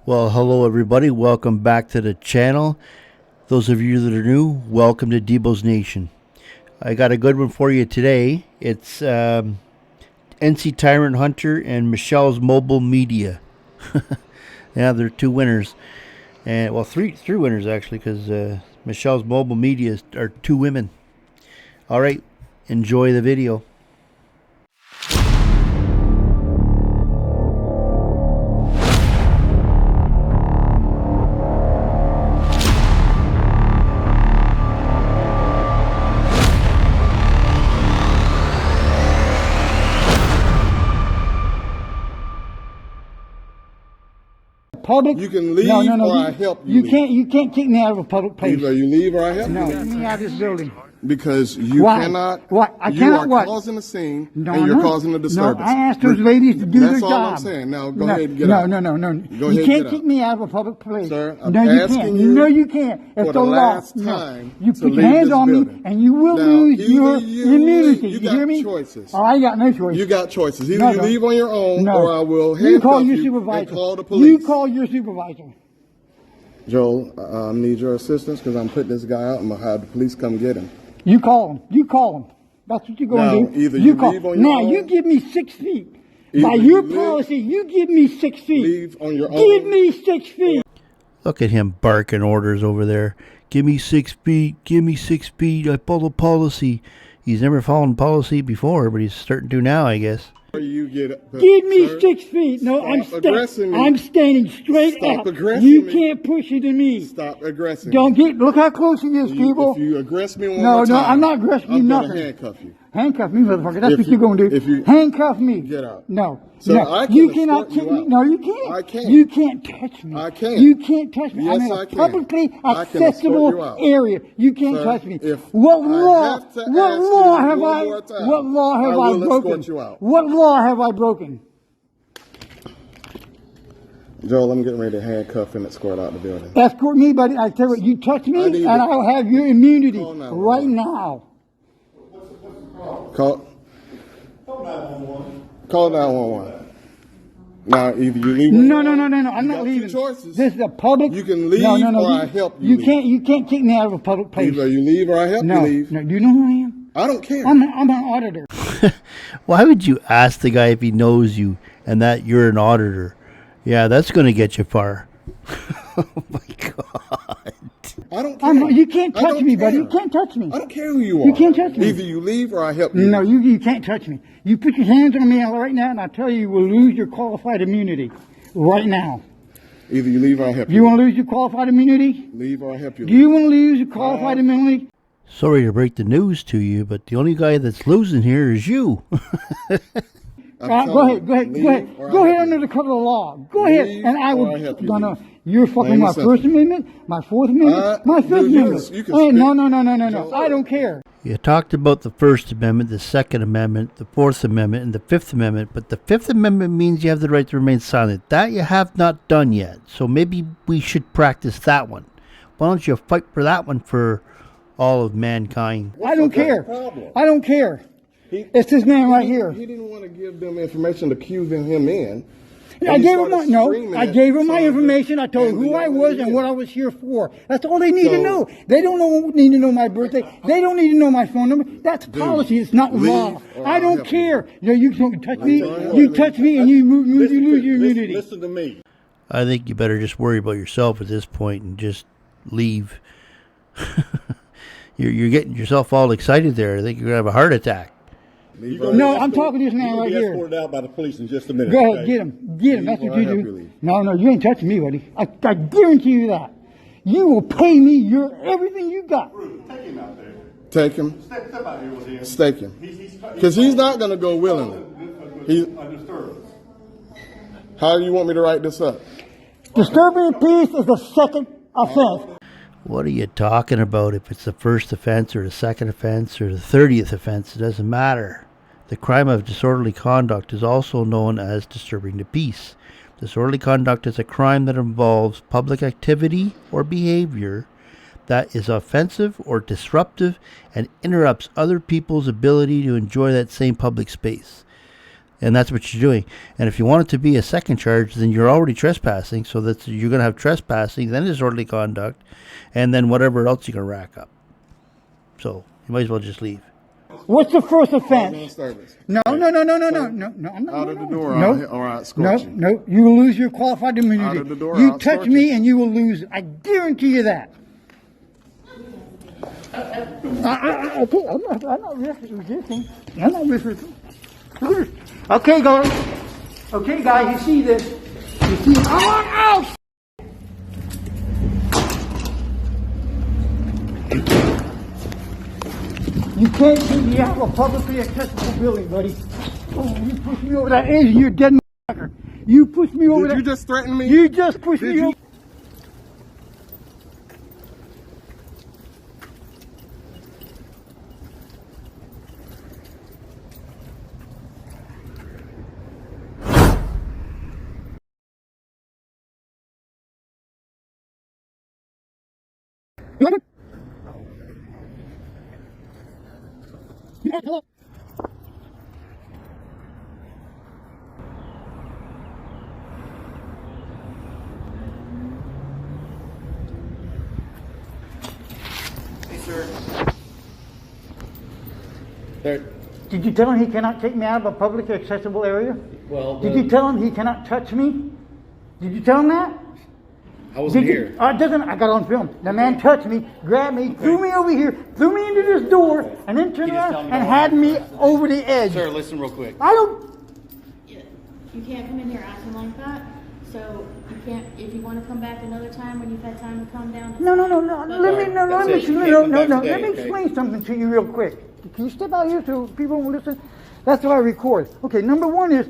Well, hello everybody. Welcome back to the channel. Those of you that are new, welcome to Debos Nation. I got a good one for you today. It's NC Tyrant Hunter and Michelle's Mobile Media. Yeah, they're two winners. And well, three winners actually, because Michelle's Mobile Media are two women. All right, enjoy the video. Public? You can leave or I help you. You can't kick me out of a public place. Either you leave or I help you. No, get me out of this building. Because you cannot. What? I you cannot are causing a scene and you're causing a disturbance. No, I asked those ladies to do their job. That's all I'm saying. Now go ahead and get out. No. You can't kick me out of a public place. Sir, no, you can't. No, you can't. It's the law. You put your hands on me and you will lose your immunity. You hear me? Choices. Oh, I got no choice. You got choices. Either you leave on your own or I will handcuff you and call the police. You call your supervisor. Joel, I need your assistance because I'm putting this guy out. I'm going to have the police come get him. You call him. You call him. That's what you're going to do. Either you leave on your own. You give me 6 feet. By your policy, you give me 6 feet. Leave on your own. Give me 6 feet. Look at him barking orders over there. Give me 6 feet. Give me 6 feet. I follow policy. He's never followed policy before, but he's starting to now, I guess. You get give me 6 feet. No, I'm standing straight up. You can't push into me. Stop aggressing. Look how close he is, people. If you aggress me one more time, no, I'm not aggressing you. Nothing. Handcuff you. Handcuff me, motherfucker. That's what you're going to do. Handcuff me. Get out. No. So no. You cannot take me. No, you can't. I can't. You can't touch me. I can't. You can't touch me. Yes, I'm in I a can. publicly accessible area. You can't touch me. What law have I broken? What law have I broken? Joel, I'm getting ready to handcuff and escort out the building. Escort me, buddy. I tell you what, you touch me and I'll have your immunity right now. Call 911. Call 911. Now, either you leave. No. I'm not leaving. Choices. This is a public. You can leave or I help you. You can't kick me out of a public place. Either you leave or I help you leave. No. Do you know who I am? I don't care. I'm an auditor. Why would you ask the guy if he knows you and that you're an auditor? Yeah, that's going to get you far. Oh my God. I don't care. You can't touch me, buddy. You can't touch me. I don't care who you are. You can't touch me. Either you leave or I help you. No, you can't touch me. You put your hands on me right now, and I tell you will lose your qualified immunity right now. Either you leave or I help you. You want to lose your qualified immunity? Leave or I help you. Do you want to lose your qualified immunity? Sorry to break the news to you, but the only guy that's losing here is you. Go ahead under the cover of the law. Go ahead, and I will. No. You're fucking my First Amendment, my Fourth Amendment, my Fifth Amendment. No. I don't care. You talked about the First Amendment, the Second Amendment, the Fourth Amendment, and the Fifth Amendment, but the Fifth Amendment means you have the right to remain silent. That you have not done yet, so maybe we should practice that one. Why don't you fight for that one for all of mankind? I don't care. I don't care. It's this man right here. He didn't want to give them information to cue him in. I gave him my information. I told him who I was and what I was here for. That's all they need to know. They don't need to know my birthday. They don't need to know my phone number. That's policy. It's not law. I don't care. You don't touch me. You touch me and you lose your immunity. Listen to me. I think you better just worry about yourself at this point and just leave. You're getting yourself all excited there. I think you're going to have a heart attack. No, I'm talking to this man right here. You're going to be escorted out by the police in just a minute. Go ahead, get him. That's what you do. No, you ain't touching me, buddy. I guarantee you that. You will pay me everything you got. Take him out there. Take him. Step out here with him. Stake him. Because he's not going to go willingly. How do you want me to write this up? Disturbing peace is the second offense. What are you talking about? If it's the first offense or the second offense or the 30th offense, it doesn't matter. The crime of disorderly conduct is also known as disturbing the peace. Disorderly conduct is a crime that involves public activity or behavior that is offensive or disruptive and interrupts other people's ability to enjoy that same public space. And that's what you're doing. And if you want it to be a second charge, then you're already trespassing. So that's you're going to have trespassing, then disorderly conduct, and then whatever else you're going to rack up. So you might as well just leave. What's the first offense? Service. No. I'm not. Out of the door, No. or I'll escort you. No. You will lose your qualified immunity. Out of the door, You I'll touch escort me you. and you will lose it. I guarantee you that. Okay, I'm not resisting. I'm not resisting. Look at this. Okay, guys, you see this? You see? Ow! You can't take me out of a publicly accessible building, buddy. Oh, you pushed me over that edge and you're dead, motherfucker. You pushed me over Did that. you just threaten me? You just pushed me over. Hello. Hey, sir. Did you tell him he cannot take me out of a publicly accessible area? Well, Did you tell him he cannot touch me? Did you tell him that? I wasn't Did here. you? It doesn't. I got on film. The man touched me, grabbed me, threw me over here, threw me into this door, and then turned You just tell around me and no. had me over the edge. Sir, listen real quick. I don't. You can't come in here acting like that. So you can't. If you want to come back another time when you've had time to calm down. No. Let me That's it. You can't come back Let today, me okay? explain something to you real quick. Can you step out here so people will listen? That's what I record. Okay. Number one is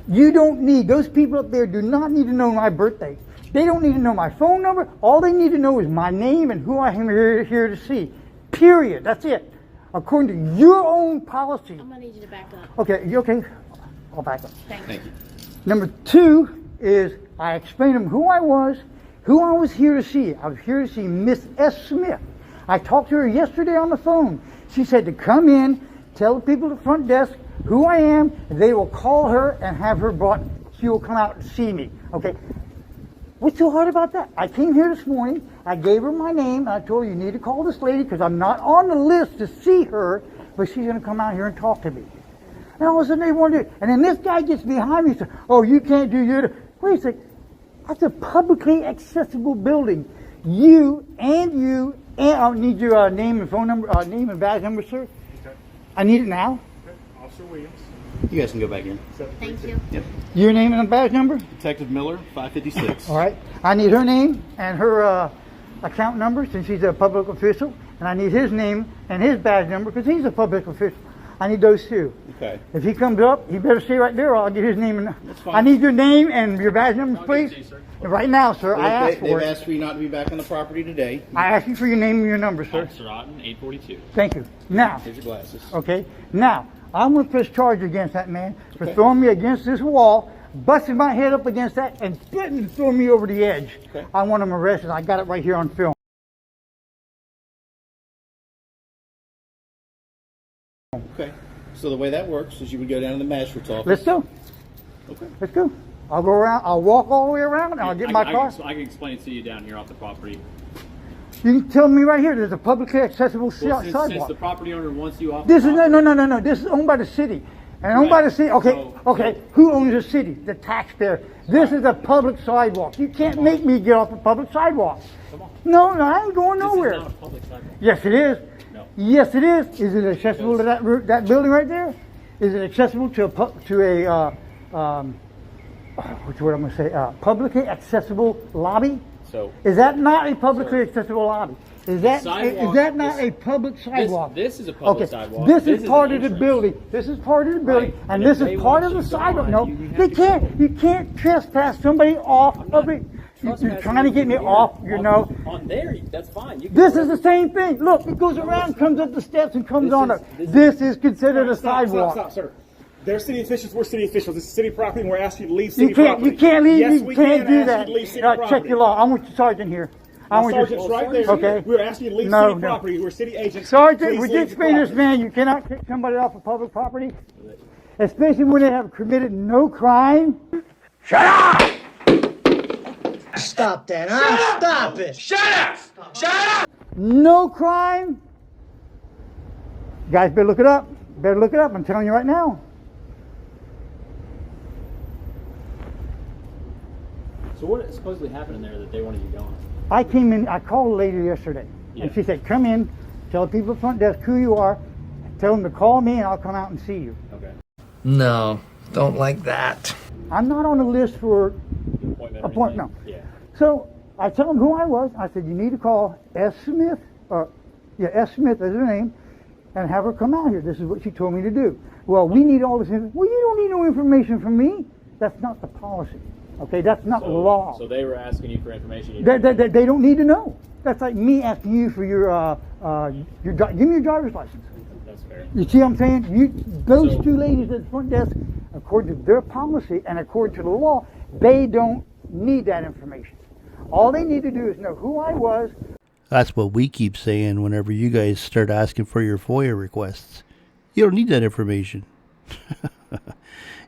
you don't need those people up there. Do not need to know my birthday. They don't need to know my phone number. All they need to know is my name and who I am here to see. Period. That's it. According to your own policy. I'm gonna need you to back up. Okay. You okay? I'll back up. Thanks. Thank you. Number two is I explained to them who I was here to see. I was here to see Miss S. Smith. I talked to her yesterday on the phone. She said to come in, tell the people at the front desk who I am, and they will call her and have her brought. She will come out and see me. Okay. What's so hard about that? I came here this morning. I gave her my name. And I told her you need to call this lady because I'm not on the list to see her, but she's going to come out here and talk to me. And all of a sudden they want to do it. And then this guy gets behind me and says, oh, you can't do your... Wait a second. That's a publicly accessible building. You, I'll need your name and phone number, name and badge number, sir. Okay. I need it now. Okay. Officer Williams. You guys can go back in. Thank you. Yep. Your name and badge number. Detective Miller, 556. All right. I need her name and her account number since she's a public official. And I need his name and his badge number because he's a public official. I need those two. Okay. If he comes up, he better stay right there or I'll get his name. That's fine. I need your name and your badge number, please. to you, sir. Right now, sir. I asked for They've it. asked for you not to be back on the property today. I asked you for your name and your number, sir. Officer Otten, 842. Thank you. Now, Here's your glasses. okay. Now, I'm going to press charge against that man for Okay. throwing me against this wall, busting my head up against that, and threatening to throw me over the edge. Okay. I want him arrested. I got it right here on film. Okay. So the way that works is you would go down to the magistrate's office. Let's go. Okay. Let's go. I'll go around. I'll walk all the way around, and I'll get my car. I can explain it to you down here off the property. You can tell me right here. There's a publicly accessible Well, since sidewalk. the property owner wants you off This the is property, no. This is owned by the city, and owned by the city. Okay, So- okay. Who owns the city? The taxpayer. This is a public sidewalk. You can't make me get off a public sidewalk. Come on. No, I ain't going This nowhere. is not a public sidewalk. Yes, it is. No. Yes, it is. Is it accessible to that building right there? Is it accessible to what's what I'm going to say? Publicly accessible lobby? So Is that not a publicly accessible lobby? Is that sidewalk not is- a public sidewalk? this is a public okay. sidewalk. This This is is part an of the entrance. building. This is part of the building, Right. and But this if is they part want of the you sidewalk. gone, No, you have they to can't. go. You can't trespass somebody off of it. You're trying to get me off. You know. on there, that's fine. You can This go is the same thing. Look, it goes around, comes up the steps, and comes This on is- up. this is- This is considered a Stop, sidewalk. Stop, sir. They're city officials. We're city officials. This is city property, and we're asking you to leave city You can't. property. You can't leave. Yes, you we can't can do ask that. you to leave city Check property. your law. I'm with the sergeant here. I'm with Sergeant's your right there. Okay. We're asking you to leave No, city no. property. We're city agents. Sergeant, Please would you leave the explain to this property. man you cannot kick somebody off of public property? especially when they have committed no crime. Stop that, huh? Stop it. No crime. Guys, better look it up. Better look it up. I'm telling you right now. So what supposedly happened in there that they wanted you gone? I came in, I called a lady yesterday, and she said, come in, tell the people at the front desk who you are, tell them to call me and I'll come out and see you. Okay. No, don't like that. I'm not on the list for Appointment. no. Yeah. So I tell them who I was. I said, you need to call S. Smith, S. Smith is her name, and have her come out here. This is what she told me to do. Well, we need all this information. Well, you don't need no information from me. That's not the policy. Okay, that's not law. So they were asking you for information. They don't need to know. That's like me asking you for your give me your driver's license. That's fair. You see what I'm saying? Those two ladies at the front desk, according to their policy and according to the law, they don't need that information. All they need to do is know who I was. That's what we keep saying whenever you guys start asking for your FOIA requests. You don't need that information.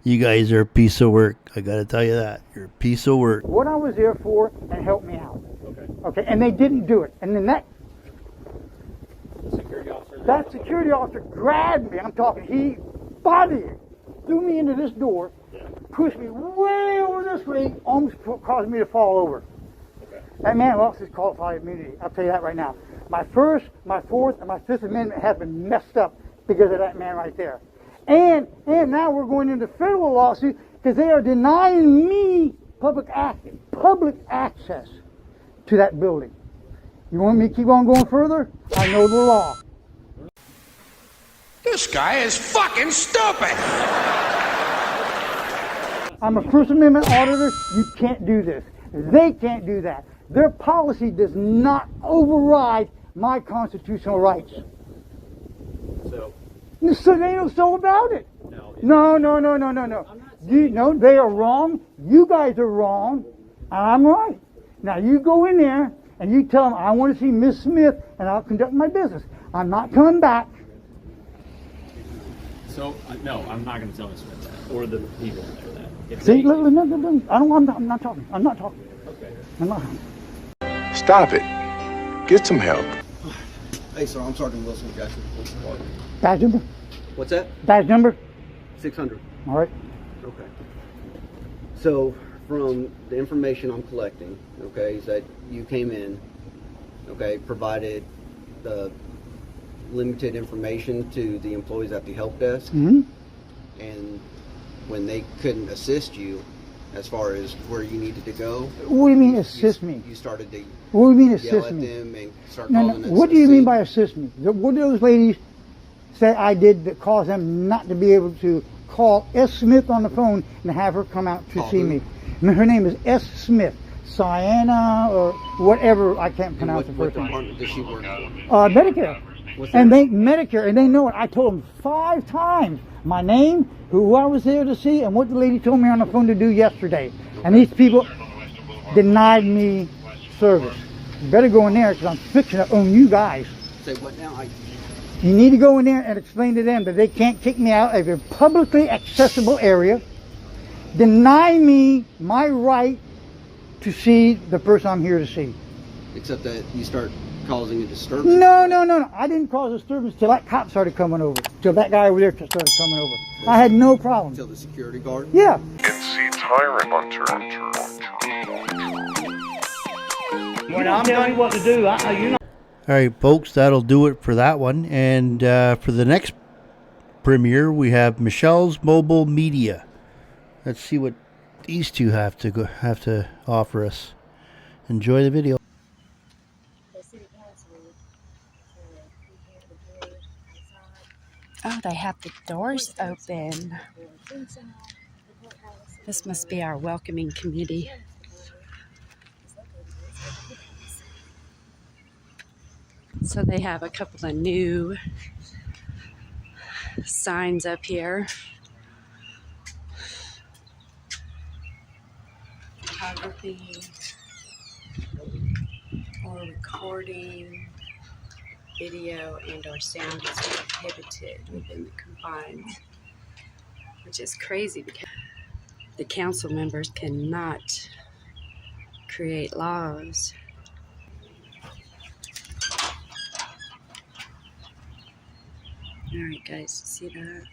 You guys are a piece of work. I gotta tell you that. You're a piece of work. What I was there for and help me out. Okay, and they didn't do it. And then that security officer grabbed me. I'm talking, he bodyguarded, threw me into this door, pushed me way over this way, almost caused me to fall over. That man lost his qualified immunity. I'll tell you that right now. My First, my Fourth, and my Fifth Amendment have been messed up because of that man right there. And now we're going into federal lawsuit because they are denying me public access to that building. You want me to keep on going further? I know the law. This guy is fucking stupid. I'm a First Amendment auditor. You can't do this. They can't do that. Their policy does not override my constitutional rights. So they know so about it. No. No, they are wrong. You guys are wrong. And I'm right. Now you go in there and you tell them I want to see Miss Smith and I'll conduct my business. I'm not coming back. So no, I'm not going to tell Miss Smith that or the people in there that. See, I'm not talking. I'm not talking. Okay. I'm not. Stop it. Get some help. Hey, sir, I'm Sergeant Wilson with Jackson Police Department. Badge number? What's that? Badge number? 600. All right. Okay. So, from the information I'm collecting, okay, is that you came in, okay, provided the limited information to the employees at the help desk, and when they couldn't assist you as far as where you needed to go. What do you mean assist me? You started to what do you mean yell assist at me? them and start No, calling what do you mean by assist me? What do those ladies say I did that caused them not to be able to call S. Smith on the phone and have her come out to see me? Her name is S. Smith. Sienna or whatever, I can't pronounce the first name. What department does she work Medicare. for? Medicare, and they know it. I told them 5 times my name, who I was there to see, and what the lady told me on the phone to do yesterday. And these people denied me service. You better go in there because I'm fixing to own you guys. Say what now? You need to go in there and explain to them that they can't kick me out of a publicly accessible area, deny me my right to see the person I'm here to see. Except that you start causing a disturbance. No. I didn't cause a disturbance till that cop started coming over. Till that guy over there started coming over. I had no problem. Till the security guard? Yeah. It's Tyrant on turn. When I'm telling you what to do, you know. All right, folks, that'll do it for that one. And for the next premiere, we have Michelle's Mobile Media. Let's see what these two have to offer us. Enjoy the video. Oh, they have the doors open. This must be our welcoming committee. So they have a couple of new signs up here. Photography or recording, video and or sound is prohibited within the confines which is crazy because the council members cannot create laws. All right, guys, see that?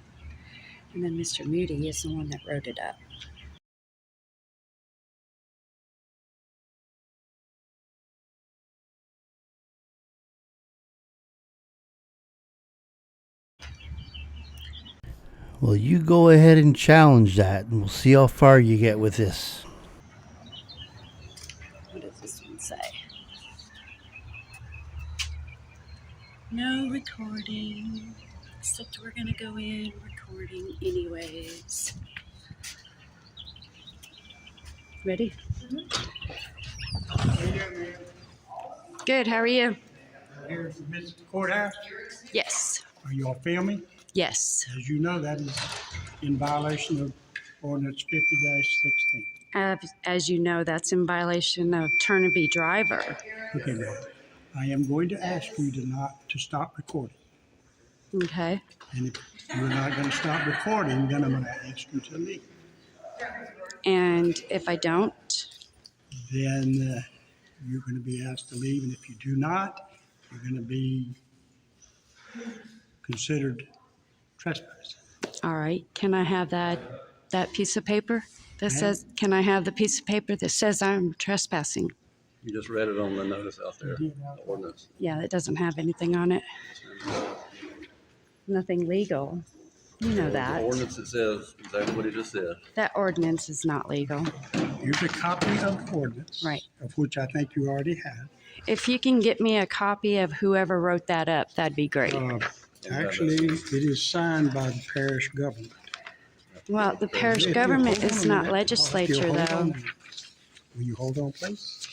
And then Mr. Moody is the one that wrote it up. Well, you go ahead and challenge that, and we'll see how far you get with this. What does this one say? No recording. Except we're gonna go in recording anyways. Ready? Good, how are you? Here's the Mr. Courthouse. Yes. Are you all filming? Yes. As you know, that is in violation of ordinance 50-16. As you know, that's in violation of turn-of-be driver. Okay, now, I am going to ask you to stop recording. Okay. And if you're not going to stop recording, then I'm going to ask you to leave. And if I don't? Then you're going to be asked to leave. And if you do not, you're going to be considered trespassing. All right. Can I have that piece of paper that says, can I have the piece of paper that says I'm trespassing? You just read it on the notice out there, the ordinance. Yeah, it doesn't have anything on it. Nothing legal. You know that. The ordinance, it says exactly what he just said. That ordinance is not legal. Here's a copy of the ordinance. Right. Of which I think you already have. If you can get me a copy of whoever wrote that up, that'd be great. Actually, it is signed by the parish government. Well, the parish government is not legislature, though. Will you hold on, please?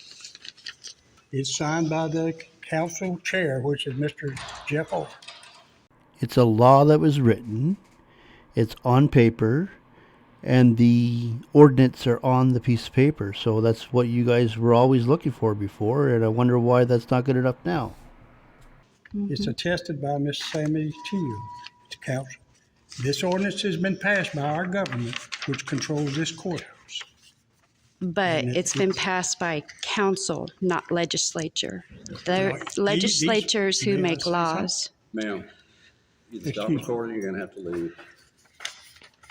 It's signed by the council chair, which is Mr. Jeff O. It's a law that was written, it's on paper, and the ordinance are on the piece of paper. So that's what you guys were always looking for before, and I wonder why that's not good enough now. It's attested by Ms. Sammy Teal, the council. This ordinance has been passed by our government, which controls this courthouse. But it's been passed by council, not legislature. They're legislatures who make laws. Ma'am, either stop recording, you're going to have to leave.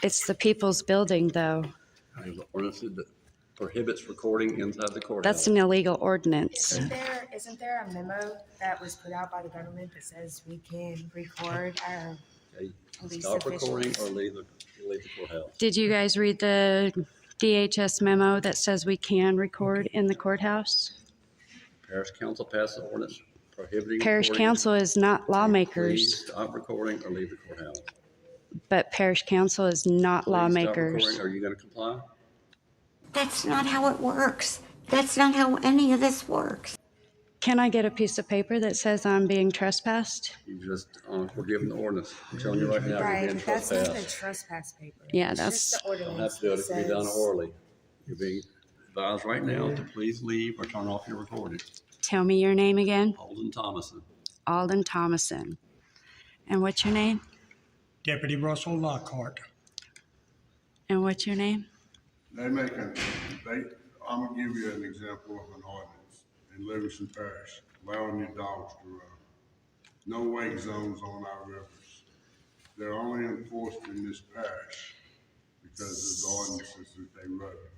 It's the people's building, though. There's an ordinance that prohibits recording inside the courthouse. That's an illegal ordinance. Isn't there a memo that was put out by the government that says we can record our police Stop officials? recording or leave the courthouse. Did you guys read the DHS memo that says we can record in the courthouse? Parish council passed an ordinance prohibiting Parish recording. council is not lawmakers. Please stop recording or leave the courthouse. But parish council is not Please lawmakers. Stop recording. Are you going to comply? That's not how it works. That's not how any of this works. Can I get a piece of paper that says I'm being trespassed? You just were given the ordinance. I'm telling you right now, you're being That's not the trespassed. trespass paper. Yeah, It's that's- just the You don't have ordinance to do it. that It can be done says- orally. You're being advised right now to please leave or turn off your recording. Tell me your name again. Alden Thomason. Alden Thomason. And what's your name? Deputy Russell Lockhart. And what's your name? I'm gonna give you an example of an ordinance in Livingston Parish, allowing your dogs to run. No wake zones on our rivers. They're only enforced in this parish because of the ordinances that they wrote.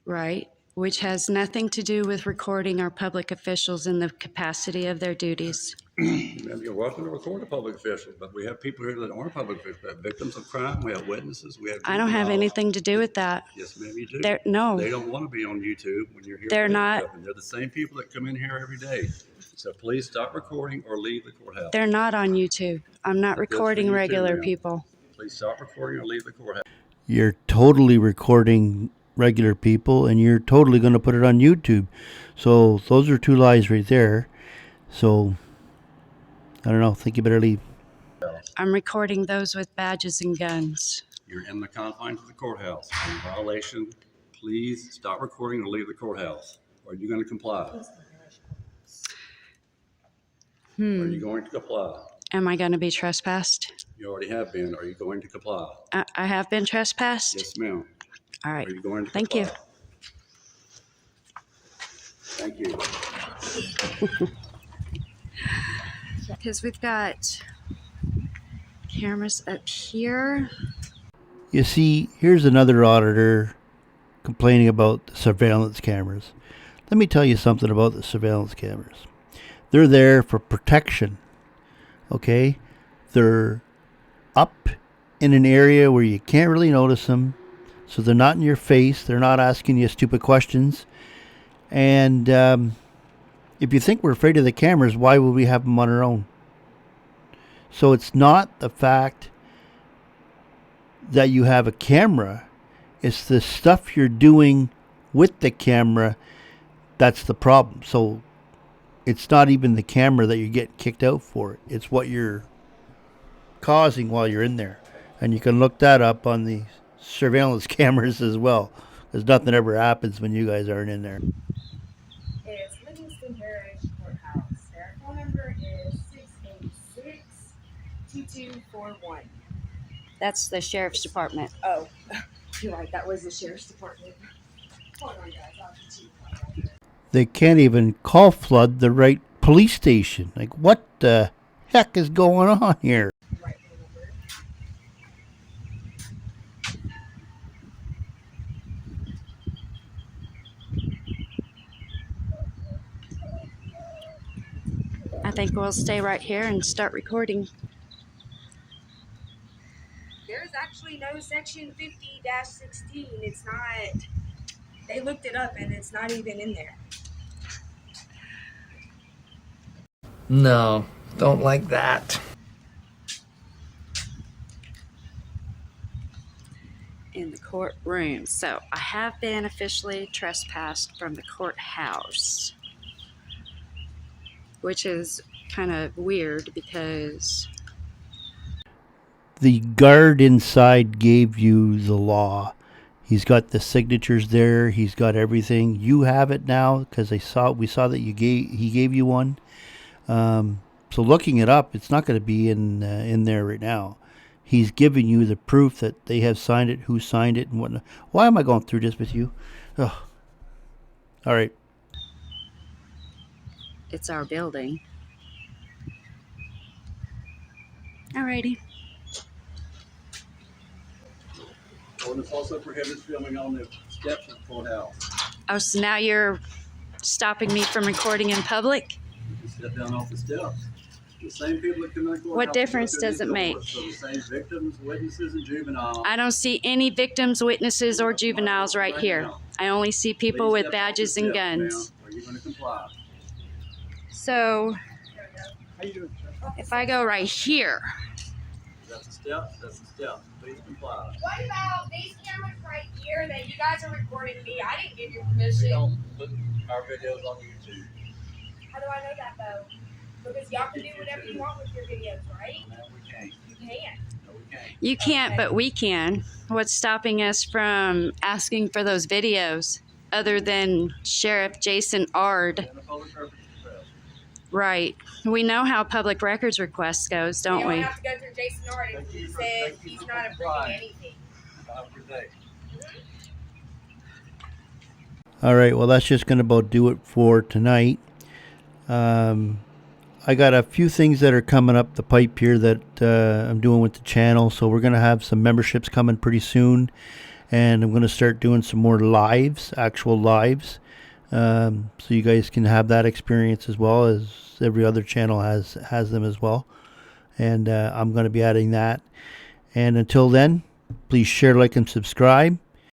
Right, which has nothing to do with recording our public officials in the capacity of their duties. You're welcome to record a public official, but we have people here that aren't public officials. We have victims of crime. We have witnesses. We have. I don't have juveniles. anything to do with that. Yes, ma'am, you do. No. They don't want to be on YouTube when you're here. They're not. And they're the same people that come in here every day. So please stop recording or leave the courthouse. They're not on YouTube. I'm not That's good recording for you too, regular ma'am. people. Please stop recording or leave the courthouse. You're totally recording regular people, and you're totally going to put it on YouTube. So those are two lies right there. So I don't know. I think you better leave. I'm recording those with badges and guns. You're in the confines of the courthouse. In violation, please stop recording or leave the courthouse. Are you going to comply? Are you going to comply? Am I going to be trespassed? You already have been. Are you going to comply? I have been trespassed? Yes, ma'am. All right. Are you going to Thank comply? you. Thank you. Because we've got cameras up here. You see, here's another auditor complaining about the surveillance cameras. Let me tell you something about the surveillance cameras. They're there for protection. Okay? They're up in an area where you can't really notice them. So they're not in your face. They're not asking you stupid questions. And if you think we're afraid of the cameras, why would we have them on our own? So it's not the fact that you have a camera. It's the stuff you're doing with the camera that's the problem. So it's not even the camera that you get kicked out for. It's what you're causing while you're in there. And you can look that up on the surveillance cameras as well. Because nothing ever happens when you guys aren't in there. It's Livingston Parish Courthouse. Their phone number is 686-2241. That's the sheriff's department. Oh, you're right. That was the sheriff's department. Hold on, guys. I'll get you one. They can't even call flood the right police station. Like, what the heck is going on here? Right. I think we'll stay right here and start recording. There's actually no section 50-16. It's not. They looked it up and it's not even in there. No, don't like that. In the courtroom. So I have been officially trespassed from the courthouse, which is kind of weird because the guard inside gave you the law. He's got the signatures there. He's got everything. You have it now because we saw that he gave you one. So looking it up, it's not going to be in there right now. He's giving you the proof that they have signed it, who signed it, and whatnot. Why am I going through this with you? Ugh. All right. it's our building. Alrighty. Ordinance also prohibits filming on the steps of the courthouse. Oh, so now you're stopping me from recording in public? You can step down off the steps. The same people that come in the courthouse. What difference does it make? So the same victims, witnesses, and juveniles. I don't see any victims, witnesses, or juveniles right here. I only see people with badges and guns. Are you going to comply? So, if I go right here. That's the steps. That's the steps. Please comply. What about these cameras right here that you guys are recording me? I didn't give you permission. We don't put our videos on YouTube. How do I know that though? Because y'all can do whatever you want with your videos, right? No, we can't. You can't. No, we can't. You can't, but we can. What's stopping us from asking for those videos other than Sheriff Jason Ard? Right. We know how public records requests goes, don't we? You don't have to go through Jason Ard if he said he's not approving anything. Have a good day. All right, well, that's just going to about do it for tonight. I got a few things that are coming up the pipe here that I'm doing with the channel. So we're going to have some memberships coming pretty soon. And I'm going to start doing some more lives, actual lives. So you guys can have that experience as well, as every other channel has them as well. And I'm going to be adding that. And until then, please share, like, and subscribe.